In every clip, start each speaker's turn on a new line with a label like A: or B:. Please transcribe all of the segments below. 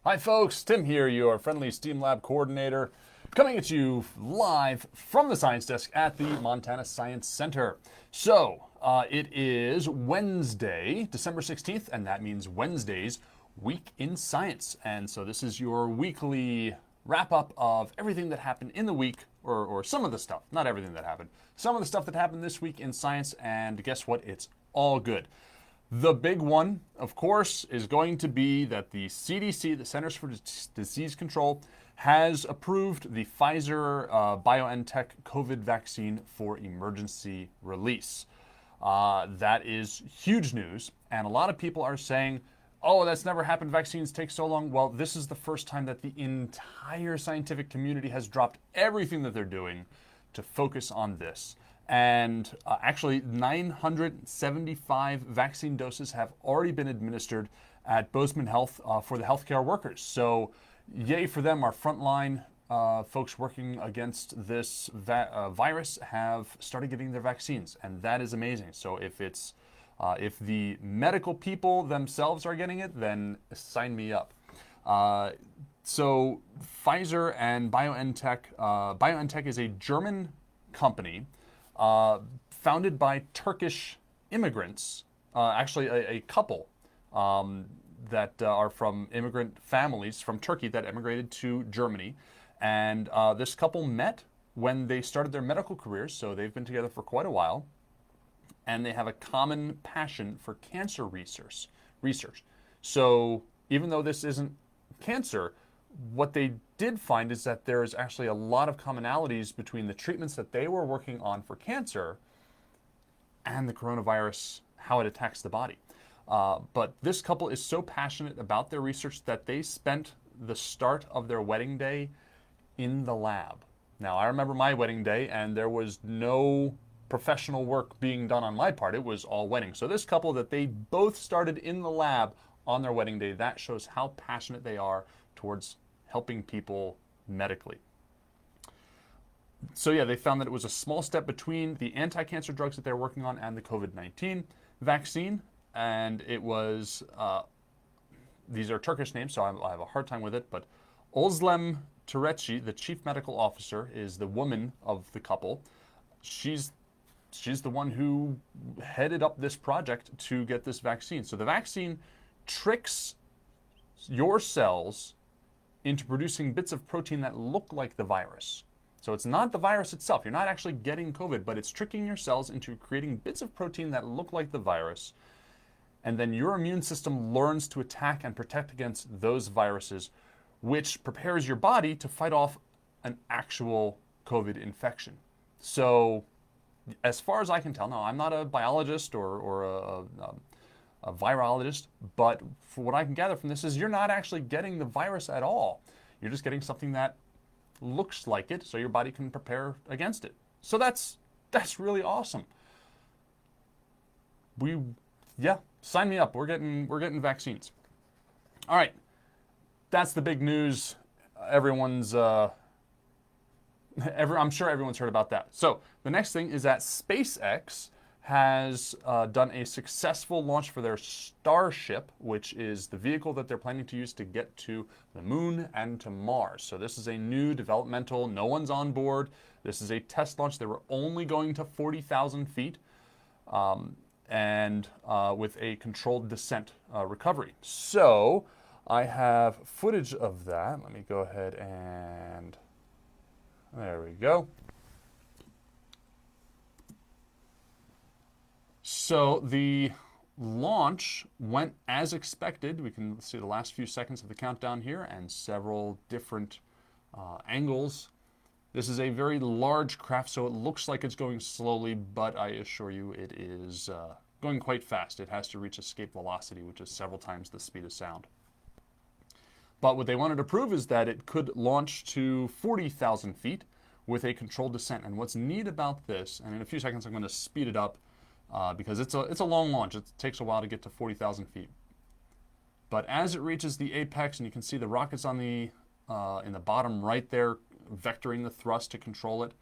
A: Hi folks, Tim here, your friendly STEAM Lab coordinator, coming at you live from the science desk at the Montana Science Center. So, it is Wednesday, December 16th, and that means Wednesday's Week in Science. And so this is your weekly wrap-up of everything that happened in the week, or some of the stuff, not everything that happened, some of the stuff that happened this week in science, and guess what? It's all good. The big one, of course, is going to be that the CDC, the Centers for Disease Control, has approved the Pfizer BioNTech COVID vaccine for emergency release. That is huge news, and a lot of people are saying, oh, that's never happened, vaccines take so long. Well, this is the first time that the entire scientific community has dropped everything that they're doing to focus on this. And actually, 975 vaccine doses have already been administered at Bozeman Health for the healthcare workers. So, yay for them. Our frontline folks working against this virus have started getting their vaccines, and that is amazing. So, if the medical people themselves are getting it, then sign me up. So, Pfizer and BioNTech. BioNTech is a German company. Founded by Turkish immigrants, actually a couple that are from immigrant families from Turkey that immigrated to Germany. And this couple met when they started their medical careers, so they've been together for quite a while. And they have a common passion for cancer research. So even though this isn't cancer, what they did find is that there's actually a lot of commonalities between the treatments that they were working on for cancer and the coronavirus, how it attacks the body. But this couple is so passionate about their research that they spent the start of their wedding day in the lab. Now, I remember my wedding day, and there was no professional work being done on my part. It was all wedding. So this couple, that they both started in the lab on their wedding day, that shows how passionate they are towards helping people medically. So yeah, they found that it was a small step between the anti-cancer drugs that they're working on and the COVID-19 vaccine. And it was, these are Turkish names, so I have a hard time with it, but Özlem Türeci, the chief medical officer, is the woman of the couple. She's the one who headed up this project to get this vaccine. So the vaccine tricks your cells into producing bits of protein that look like the virus. So it's not the virus itself. You're not actually getting COVID, but it's tricking your cells into creating bits of protein that look like the virus. And then your immune system learns to attack and protect against those viruses, which prepares your body to fight off an actual COVID infection. So as far as I can tell, now I'm not a biologist or a virologist, but for what I can gather from this is you're not actually getting the virus at all. You're just getting something that looks like it so your body can prepare against it. So that's really awesome. Sign me up. We're getting vaccines. All right. That's the big news. I'm sure everyone's heard about that. So the next thing is that SpaceX has done a successful launch for their Starship, which is the vehicle that they're planning to use to get to the moon and to Mars. So this is a new developmental, no one's on board. This is a test launch. They were only going to 40,000 feet and with a controlled descent recovery. So I have footage of that. Let me go ahead and, there we go. So the launch went as expected. We can see the last few seconds of the countdown here and several different angles. This is a very large craft, so it looks like it's going slowly, but I assure you it is going quite fast. It has to reach escape velocity, which is several times the speed of sound. But what they wanted to prove is that it could launch to 40,000 feet with a controlled descent. And what's neat about this, and in a few seconds I'm going to speed it up, because it's a long launch. It takes a while to get to 40,000 feet. But as it reaches the apex, and you can see the rockets on the in the bottom right there, vectoring the thrust to control it.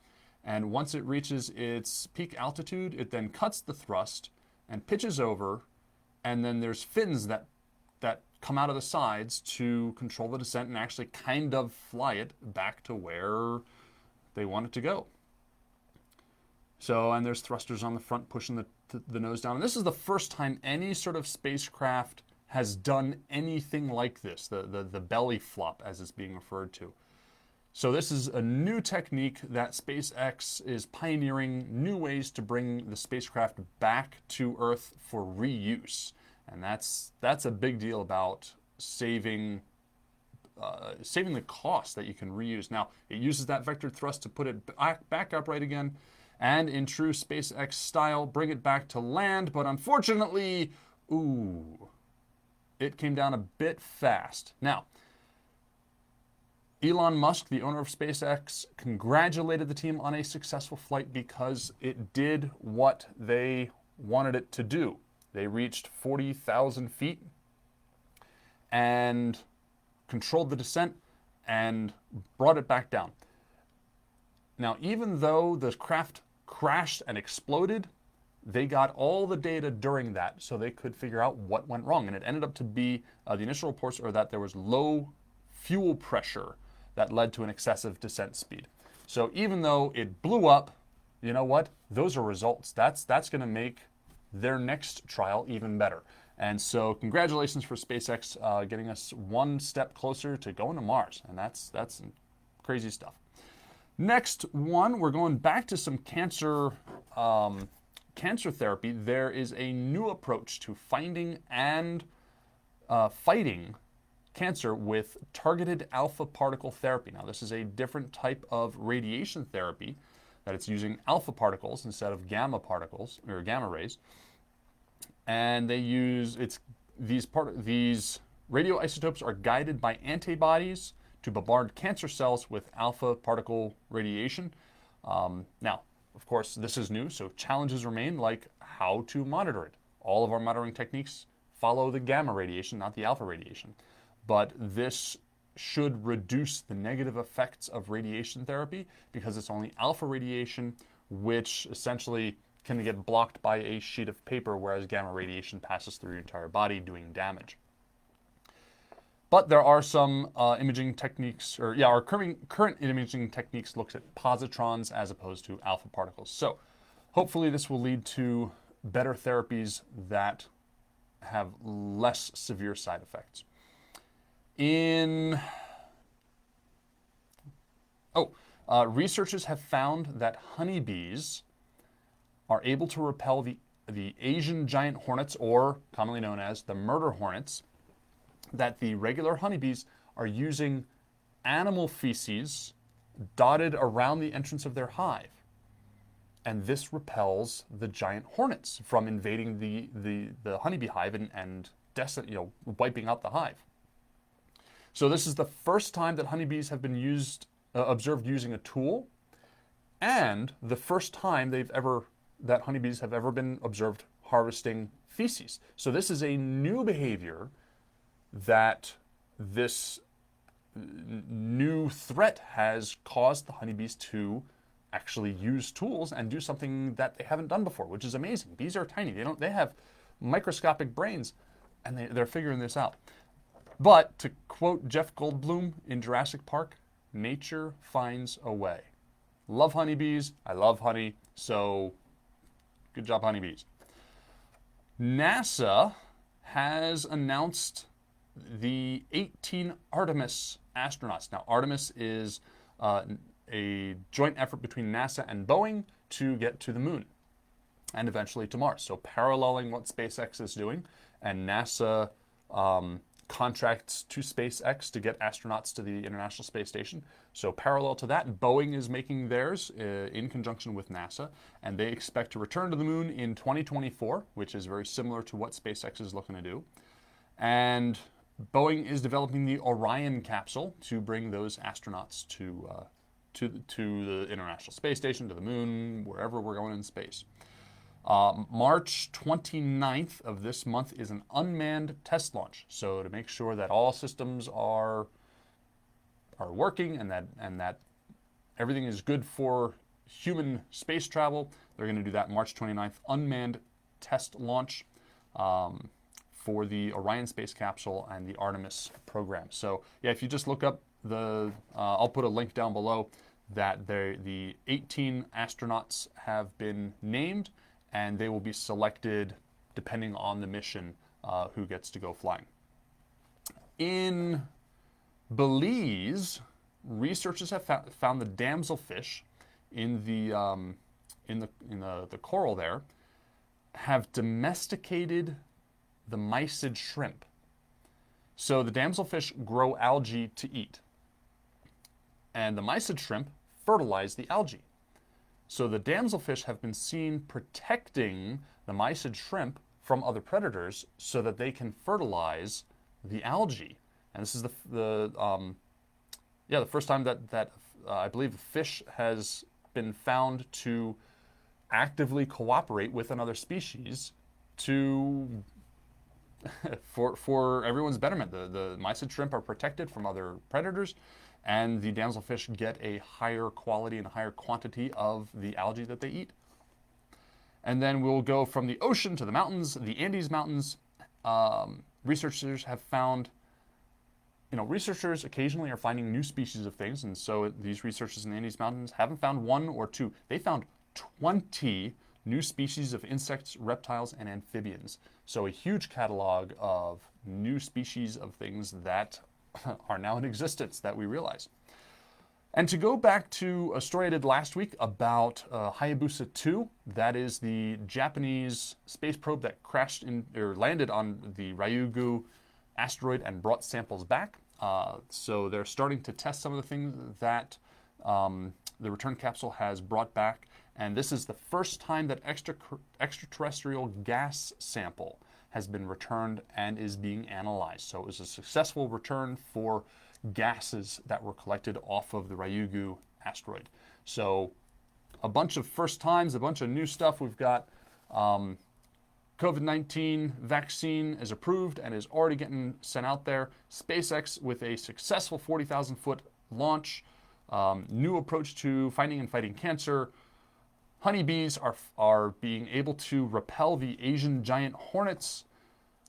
A: And once it reaches its peak altitude, it then cuts the thrust and pitches over, and then there's fins that come out of the sides to control the descent and actually kind of fly it back to where they want it to go. So, and there's thrusters on the front pushing the nose down. And this is the first time any sort of spacecraft has done anything like this, the belly flop, as it's being referred to. So this is a new technique that SpaceX is pioneering, new ways to bring the spacecraft back to Earth for reuse. And that's a big deal about saving the cost that you can reuse. Now, it uses that vectored thrust to put it back upright again, and in true SpaceX style, bring it back to land. But unfortunately, it came down a bit fast. Now, Elon Musk, the owner of SpaceX, congratulated the team on a successful flight because it did what they wanted it to do. They reached 40,000 feet and controlled the descent and brought it back down. Now, even though the craft crashed and exploded, they got all the data during that so they could figure out what went wrong. And it ended up to be, the initial reports are that there was low fuel pressure that led to an excessive descent speed. So even though it blew up, you know what? Those are results. That's going to make their next trial even better. And so congratulations for SpaceX getting us one step closer to going to Mars. And that's crazy stuff. Next one, we're going back to some cancer therapy. There is a new approach to finding and fighting cancer with targeted alpha particle therapy. Now, this is a different type of radiation therapy that it's using alpha particles instead of gamma particles or gamma rays. And they use these radioisotopes are guided by antibodies to bombard cancer cells with alpha particle radiation. Now, of course, this is new, so challenges remain, like how to monitor it. All of our monitoring techniques follow the gamma radiation, not the alpha radiation. But this should reduce the negative effects of radiation therapy because it's only alpha radiation, which essentially can get blocked by a sheet of paper, whereas gamma radiation passes through your entire body, doing damage. But there are some imaging techniques, our current imaging techniques looks at positrons as opposed to alpha particles. So hopefully this will lead to better therapies that have less severe side effects. Researchers have found that honeybees are able to repel the Asian giant hornets, or commonly known as the murder hornets, that the regular honeybees are using animal feces dotted around the entrance of their hive. And this repels the giant hornets from invading the honeybee hive and wiping out the hive. So this is the first time that honeybees have been observed using a tool, and the first time that honeybees have ever been observed harvesting feces. So this is a new behavior that this new threat has caused the honeybees to actually use tools and do something that they haven't done before, which is amazing. Bees are tiny. They have microscopic brains, and they're figuring this out. But to quote Jeff Goldblum in Jurassic Park, nature finds a way. Love honeybees. I love honey. So good job, honeybees. NASA has announced the 18 Artemis astronauts. Now, Artemis is a joint effort between NASA and Boeing to get to the moon and eventually to Mars. So paralleling what SpaceX is doing, and NASA contracts to SpaceX to get astronauts to the International Space Station. So parallel to that, Boeing is making theirs in conjunction with NASA, and they expect to return to the moon in 2024, which is very similar to what SpaceX is looking to do. And Boeing is developing the Orion capsule to bring those astronauts to the International Space Station, to the moon, wherever we're going in space. March 29th of this month is an unmanned test launch. So to make sure that all systems are working and that everything is good for human space travel, they're going to do that March 29th unmanned test launch for the Orion space capsule and the Artemis program. So yeah, if you just look up I'll put a link down below that the 18 astronauts have been named, and they will be selected depending on the mission who gets to go flying. In Belize, researchers have found the damselfish in the coral there have domesticated the mysid shrimp. So the damselfish grow algae to eat, and the mysid shrimp fertilize the algae. So the damselfish have been seen protecting the mysid shrimp from other predators so that they can fertilize the algae. And this is the first time that I believe a fish has been found to actively cooperate with another species to for everyone's betterment. The mysid shrimp are protected from other predators, and the damselfish get a higher quality and a higher quantity of the algae that they eat. And then we'll go from the ocean to the mountains, the Andes Mountains. Researchers have found, researchers occasionally are finding new species of things, and so these researchers in the Andes Mountains haven't found one or two. They found 20 new species of insects, reptiles, and amphibians. So a huge catalog of new species of things that are now in existence that we realize. And to go back to a story I did last week about Hayabusa 2, that is the Japanese space probe that crashed or landed on the Ryugu asteroid and brought samples back. So they're starting to test some of the things that the return capsule has brought back. And this is the first time that extraterrestrial gas sample has been returned and is being analyzed. So it was a successful return for gases that were collected off of the Ryugu asteroid. So a bunch of first times, a bunch of new stuff. We've got COVID-19 vaccine is approved and is already getting sent out there. SpaceX with a successful 40,000-foot launch. New approach to finding and fighting cancer. Honeybees are being able to repel the Asian giant hornets.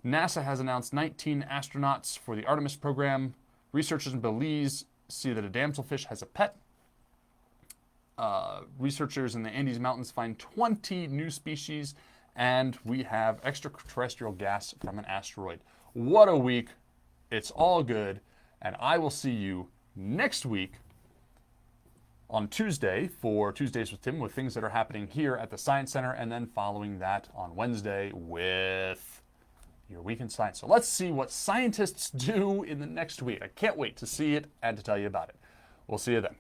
A: NASA has announced 19 astronauts for the Artemis program. Researchers in Belize see that a damselfish has a pet. Researchers in the Andes Mountains find 20 new species, and we have extraterrestrial gas from an asteroid. What a week. It's all good, and I will see you next week on Tuesday for Tuesdays with Tim, with things that are happening here at the Science Center, and then following that on Wednesday with your Week in Science. So let's see what scientists do in the next week. I can't wait to see it and to tell you about it. We'll see you then.